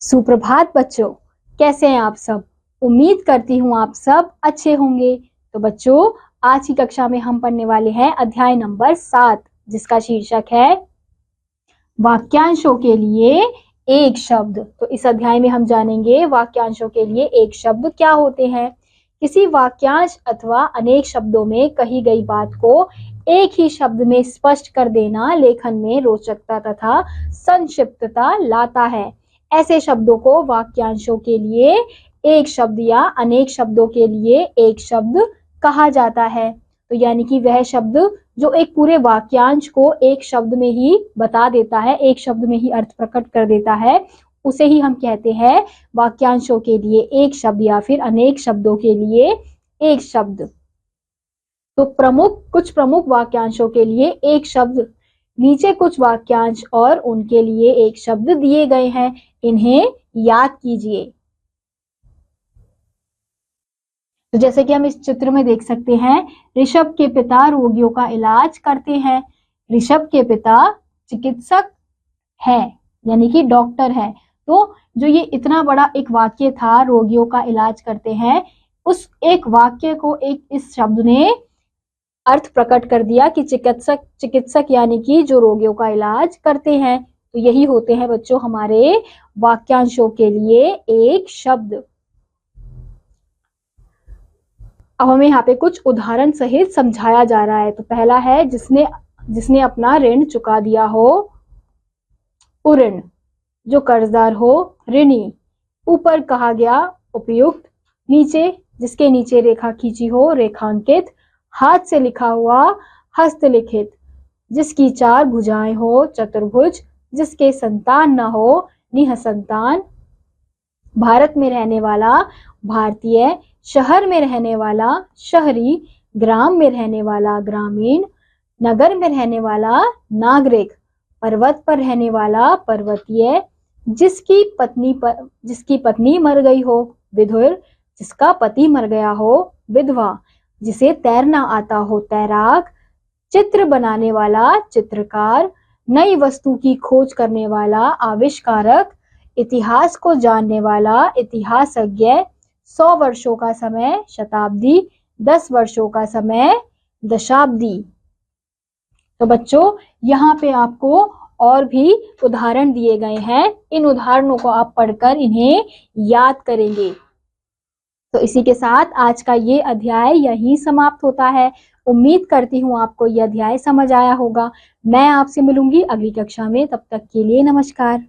सुप्रभात बच्चों, कैसे हैं आप सब। उम्मीद करती हूँ आप सब अच्छे होंगे। तो बच्चों, आज की कक्षा में हम पढ़ने वाले हैं अध्याय नंबर 7, जिसका शीर्षक है वाक्यांशों के लिए एक शब्द। तो इस अध्याय में हम जानेंगे वाक्यांशों के लिए एक शब्द क्या होते हैं। किसी वाक्यांश अथवा अनेक शब्दों में कही गई बात को एक ही शब्द में स्पष्ट कर देना लेखन में रोचकता तथा संक्षिप्तता लाता है। ऐसे शब्दों को वाक्यांशों के लिए एक शब्द या अनेक शब्दों के लिए एक शब्द कहा जाता है। तो यानी कि वह शब्द जो एक पूरे वाक्यांश को एक शब्द में ही बता देता है, एक शब्द में ही अर्थ प्रकट कर देता है, उसे ही हम कहते हैं वाक्यांशों के लिए एक शब्द या फिर अनेक शब्दों के लिए एक शब्द। तो कुछ प्रमुख वाक्यांशों के लिए एक शब्द, नीचे कुछ वाक्यांश और उनके लिए एक शब्द दिए गए हैं, इन्हें याद कीजिए। तो जैसे कि हम इस चित्र में देख सकते हैं, ऋषभ के पिता रोगियों का इलाज करते हैं। ऋषभ के पिता चिकित्सक है, यानी कि डॉक्टर है। तो जो ये इतना बड़ा एक वाक्य था, रोगियों का इलाज करते हैं, उस एक वाक्य को एक इस शब्द ने अर्थ प्रकट कर दिया कि चिकित्सक यानी कि जो रोगियों का इलाज करते हैं। तो यही होते हैं बच्चों हमारे वाक्यांशों के लिए एक शब्द। अब हमें यहाँ पे कुछ उदाहरण सहित समझाया जा रहा है। तो पहला है जिसने अपना ऋण चुका दिया हो, उऋण। जो कर्जदार हो, ऋणी। ऊपर कहा गया उपयुक्त। नीचे, जिसके नीचे रेखा खींची हो, रेखांकित। हाथ से लिखा हुआ, हस्तलिखित। जिसकी 4 भुजाएं हो, चतुर्भुज। जिसके संतान न हो, निःसंतान। भारत में रहने वाला, भारतीय। शहर में रहने वाला, शहरी। ग्राम में रहने वाला, ग्रामीण। नगर में रहने वाला, नागरिक। पर्वत पर रहने वाला, पर्वतीय। जिसकी पत्नी मर गई हो, विधुर। जिसका पति मर गया हो, विधवा। जिसे तैरना आता हो, तैराक। चित्र बनाने वाला, चित्रकार। नई वस्तु की खोज करने वाला, आविष्कारक। इतिहास को जानने वाला, इतिहासज्ञ। 100 वर्षों का समय, शताब्दी। 10 वर्षों का समय, दशाब्दी। तो बच्चों, यहाँ पे आपको और भी उदाहरण दिए गए हैं। इन उदाहरणों को आप पढ़कर इन्हें याद करेंगे। तो इसी के साथ आज का ये अध्याय यहीं समाप्त होता है। उम्मीद करती हूँ आपको यह अध्याय समझ आया होगा। मैं आपसे मिलूंगी अगली कक्षा में। तब तक के लिए नमस्कार।